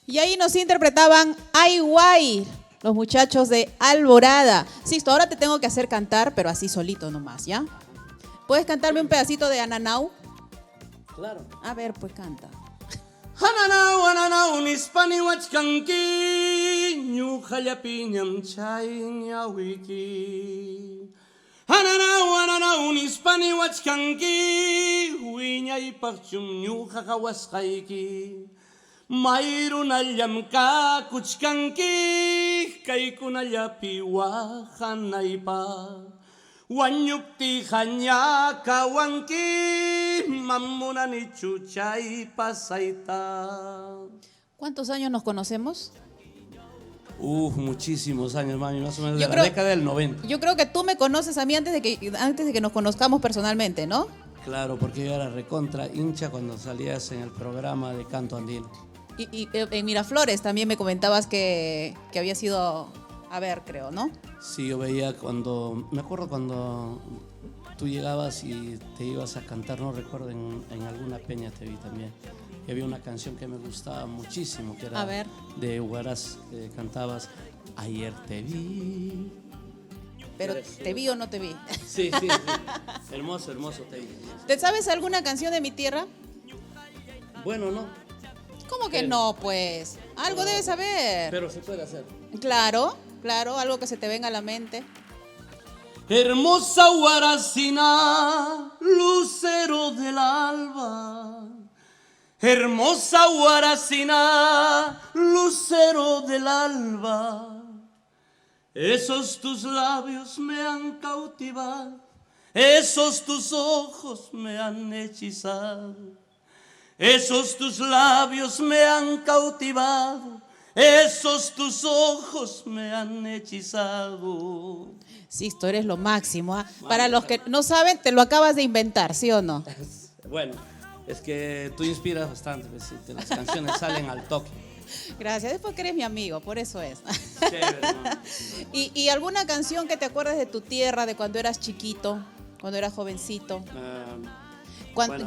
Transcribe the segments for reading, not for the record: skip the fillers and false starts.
Y ahí nos interpretaban Ay Guay, los muchachos de Alborada. Sixto, ahora te tengo que hacer cantar, pero así solito nomás, ¿ya? ¿Puedes cantarme un pedacito de Ananau? Claro. A ver, pues canta. Hananau, ananau, nispani wachkanki, ñuqallapi ñamchay ñawiki. Hananau, nispani wachkanki, wiñaypaqchum ñuqaqa wasqayki. Mayrunallam kakuchkanki, kaykunallapi wahanaypaq. Wañuptiqa ñakawanki, mamunani chuchay pasayta. ¿Cuántos años nos conocemos? Muchísimos años, mami, más o menos Yo de creo- la década del 90. Yo creo que tú me conoces a mí antes de que nos conozcamos personalmente, ¿no? Claro, porque yo era recontra hincha cuando salías en el programa de Canto Andino. Y en Miraflores también me comentabas que había sido a ver, creo, ¿no? Sí, yo veía me acuerdo cuando tú llegabas y te ibas a cantar, no recuerdo, en alguna peña te vi también. Y había una canción que me gustaba muchísimo, que era A ver. de Huaraz, que cantabas Ayer te vi. Pero ¿te vi o no te vi? Sí, sí, sí. Hermoso, hermoso te vi. ¿Te sabes alguna canción de mi tierra? Bueno, no, ¿Cómo que no, pues? Algo debes saber. pero se puede hacer. Claro, claro, algo que se te venga a la mente. Hermosa Huaracina, lucero del alba. Hermosa Huaracina, lucero del alba. Esos tus labios me han cautivado, esos tus ojos me han hechizado. Esos tus labios me han cautivado, esos tus ojos me han hechizado. Sixto, eres lo máximo. ¿Ah? Para los que no saben, te lo acabas de inventar, ¿sí o no? Bueno, es que tú inspiras bastante, pues, las canciones salen al toque. Gracias, es porque eres mi amigo, por eso es. Chévere, ¿no? ¿Y alguna canción que te acuerdes de tu tierra, de cuando eras chiquito, cuando eras jovencito? Bueno.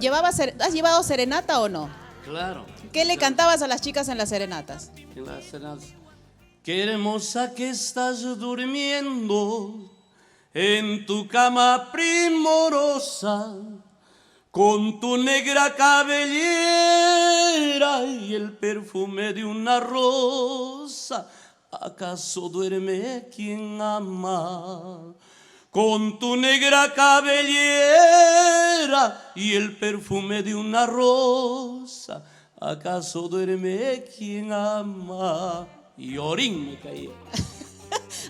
¿Has llevado serenata o no? Claro. ¿Qué le cantabas a las chicas en las serenatas? En las cenas. Qué hermosa que estás durmiendo en tu cama primorosa, con tu negra cabellera y el perfume de una rosa. ¿Acaso duerme quien ama? Con tu negra cabellera y el perfume de una rosa. ¿Acaso duerme quien ama? Y orín me caía.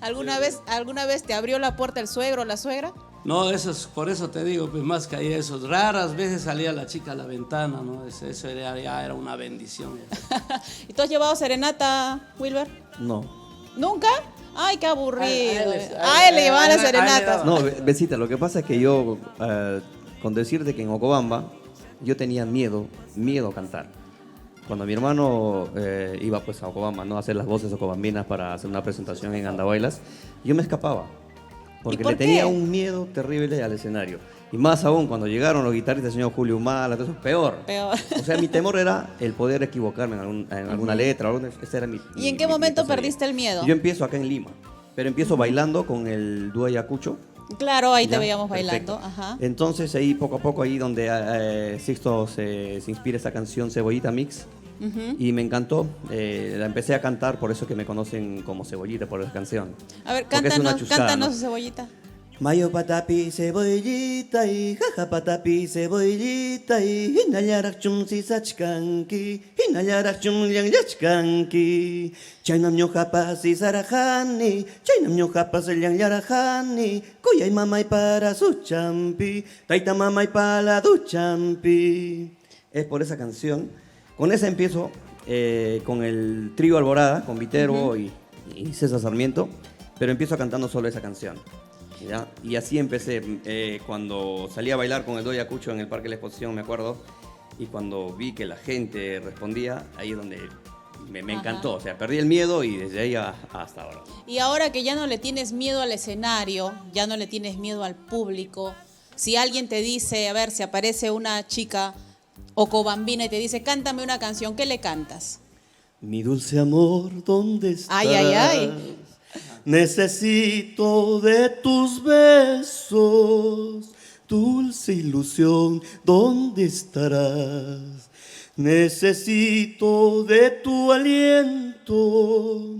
¿Alguna vez te abrió la puerta el suegro o la suegra? No, por eso te digo, pues más caía eso. Raras veces salía la chica a la ventana, ¿no? Eso ya era una bendición. ¿Y tú has llevado serenata, Wilber? No. ¿Nunca? Ay, qué aburrido. A él Le llevaban las a él le serenatas. daban. No, Besita, lo que pasa es que yo, con decirte que en Ocobamba, yo tenía miedo a cantar. Cuando mi hermano iba pues a Ocobamba, ¿no? A hacer las voces ocobambinas para hacer una presentación en Andabailas, yo me escapaba. Porque por le tenía qué? un miedo terrible al escenario. Y más aún, cuando llegaron los guitarristas del señor Julio Humala, todo eso, peor. Peor. O sea, mi temor era el poder equivocarme en alguna letra. Ese era ¿Y en qué momento perdiste el miedo? Yo empiezo acá en Lima, pero empiezo bailando con el dúo Ayacucho. Claro, ahí te Ya, veíamos perfecto. bailando. Ajá. Entonces ahí poco a poco, ahí donde Sixto se inspira esa canción Cebollita Mix. Y me encantó, la empecé a cantar, por eso que me conocen como Cebollita, por esa canción. A ver, Porque es una chuscada, cántanos, ¿no? Cebollita. Mayo patapi cebollita y jaja patapi cebollita y hinallarak chum sisachkanki hinallarak chum liangyachkanki chaynam ñuqapas sisarajani chaynam ñuqapas lianyarajani kuyay mamay para su champi tayta mamay para du champi. Es por esa canción. Con esa empiezo con el trío Alborada, con Viterbo y César Sarmiento, pero empiezo cantando solo esa canción. ¿Ya? Y así empecé, cuando salí a bailar con el Doy Acucho en el Parque de la Exposición, me acuerdo, y cuando vi que la gente respondía, ahí es donde me encantó. O sea, perdí el miedo y desde ahí hasta ahora. Y ahora que ya no le tienes miedo al escenario, ya no le tienes miedo al público, si alguien te dice, a ver, si aparece una chica ocobambina y te dice, cántame una canción, ¿qué le cantas? Mi dulce amor, ¿dónde estás? Ay, ay, ay. Necesito de tus besos, dulce ilusión, ¿dónde estarás? Necesito de tu aliento.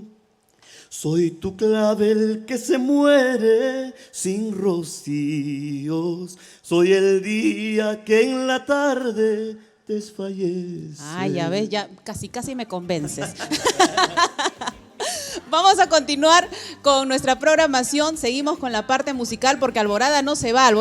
Soy tu clavel que se muere sin rocíos. Soy el día que en la tarde desfallece. Ay, ya ves, ya casi me convences. Vamos a continuar con nuestra programación. Seguimos con la parte musical porque Alborada no se va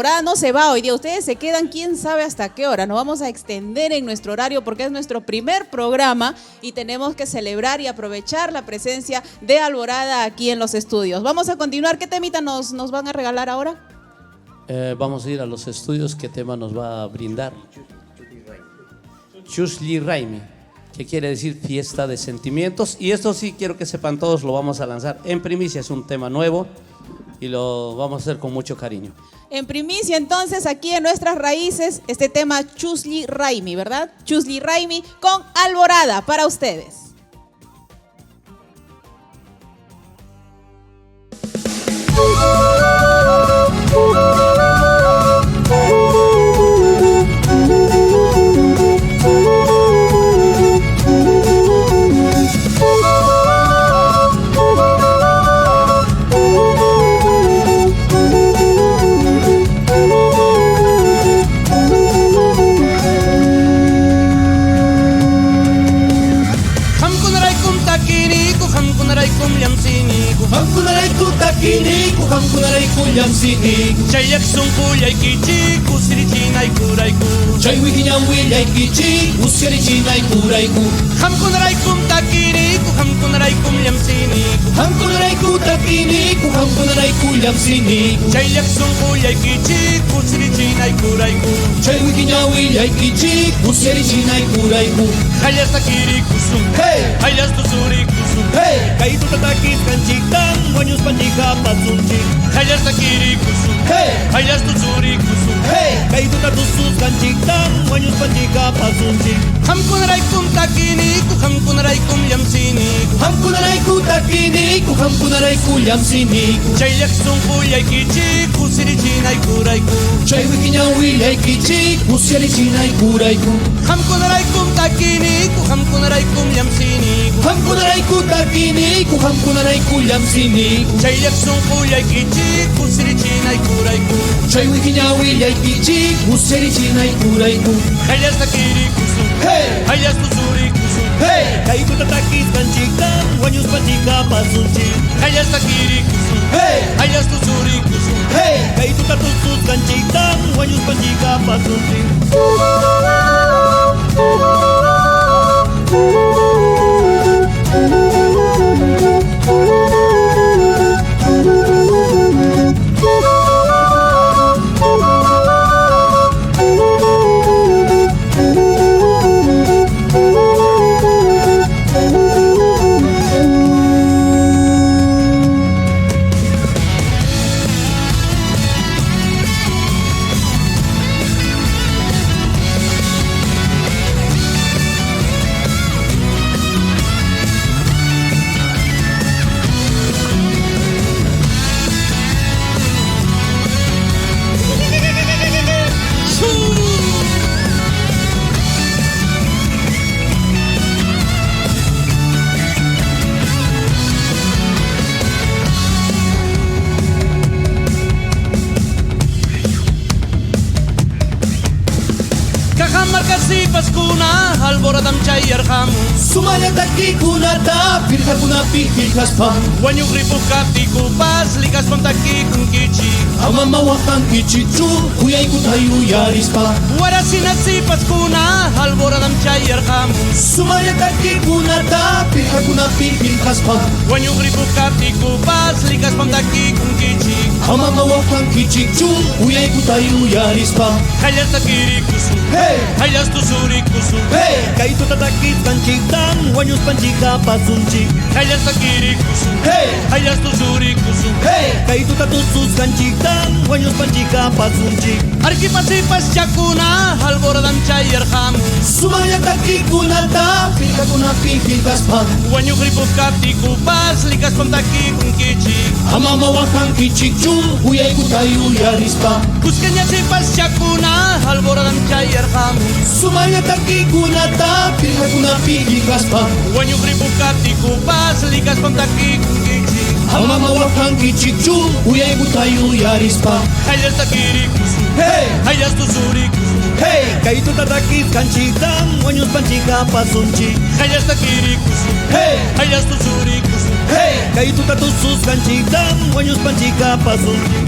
hoy día. Ustedes se quedan quién sabe hasta qué hora. Nos vamos a extender en nuestro horario porque es nuestro primer programa y tenemos que celebrar y aprovechar la presencia de Alborada aquí en los estudios. Vamos a continuar. ¿Qué temita nos van a regalar ahora? Vamos a ir a los estudios. ¿Qué tema nos va a brindar? Chusli Raimi, que quiere decir fiesta de sentimientos. Y esto sí quiero que sepan todos, lo vamos a lanzar en primicia. Es un tema nuevo y lo vamos a hacer con mucho cariño. En primicia entonces aquí en Nuestras Raíces este tema Chusli Raimi, ¿verdad? Chusli Raimi con Alborada para ustedes. Chayak sungkullay kichik usirichinay kurayku Chay wikiñan willay kichik usirichinay kurayku Hamkunaraykum takiniku hamkunaraykum llamsiniku Hamkunarayku takiniku hamkunarayku llamsiniku Chayak sungkullay kichik usirichinay kurayku Chay wikiñan willay kichik usirichinay kurayku Hayas takirikusum hey hayas tusurikusum hey Kaitu tatakis kanchiktan wañus panchika pasunchik Hayas takirikusum hey hayas tusurikusum hey Kaitu tatusus kanchiktan wañus panchika pasunchik Hamkunaraykum takiniku hamkunaraykum llamsiniku Hamkunarayku takiniku hamkunarayku llamsiniku Chayak sungkullay kichik usirichinay kurayku Chay wikiñan willay kichik usirichinay kurayku Hamkunaraykum takiniku hamkunaraykum llamsiniku Hamkunarayku takiniku hamkunarayku llamsiniku Chayak sungkullay kichik usirichinay kurayku Chay wikiñan willay kichik usirichinay kurayku Hayas takirikusum hey hayas tusurikusum hey Kaitu tatakis kanchiktan wañus panchika pasunchik Hayas takirikusum hey hayas tusurikusum hey Kaitu tatusus kanchiktan wañus panchika pasunchik Paskuna alboradam chayarhamu Sumaya takikunata pirjakuna pijilkaspa Wañu gripu kaptikupas likaspan takikun kichi Amama wakan kichichu kuyaykuta yuyarispa Warasinatsi paskuna alboradam chayarhamu Sumaya takikunata pirjakuna pijilkaspa Wañu gripu kaptikupas likaspan takikun kichi Amama wakan kichichu kuyaykuta yuyarispa Hayas takirikusum hey hayas tusurikusum hey Kaitu tatakis kanchiktan wañus panchika pasunchik Hayas takirikusum hey hayas tusurikusum hey Kaitu tatusus kanchiktan wañus panchika pasunchik Arkipasipas chakuna alboradam chayarhamu Sumaya takikunata pirkakunapi qillqaspa Wañuqripukapti kupas likaspantakik unkichik Amamawakankichikchu uyaykuta yuyarispa Cusqueñachipas chakuna alboradan chayarqamun Sumaya takikunata pirkakunapi qillqaspa Wañuqripukapti kupas likaspantakik unkichik Amamawakankichikchu uyaykuta yuyarispa Hayas takirikus, Hey! hayas tusurikus Hey! Kaytu tatakis kanchitam wañus panchika pasunchi Hayas takirikus, Hey! hayas tusurikus Hey! Kaytu tatusus kanchitam wañus panchika pasunchi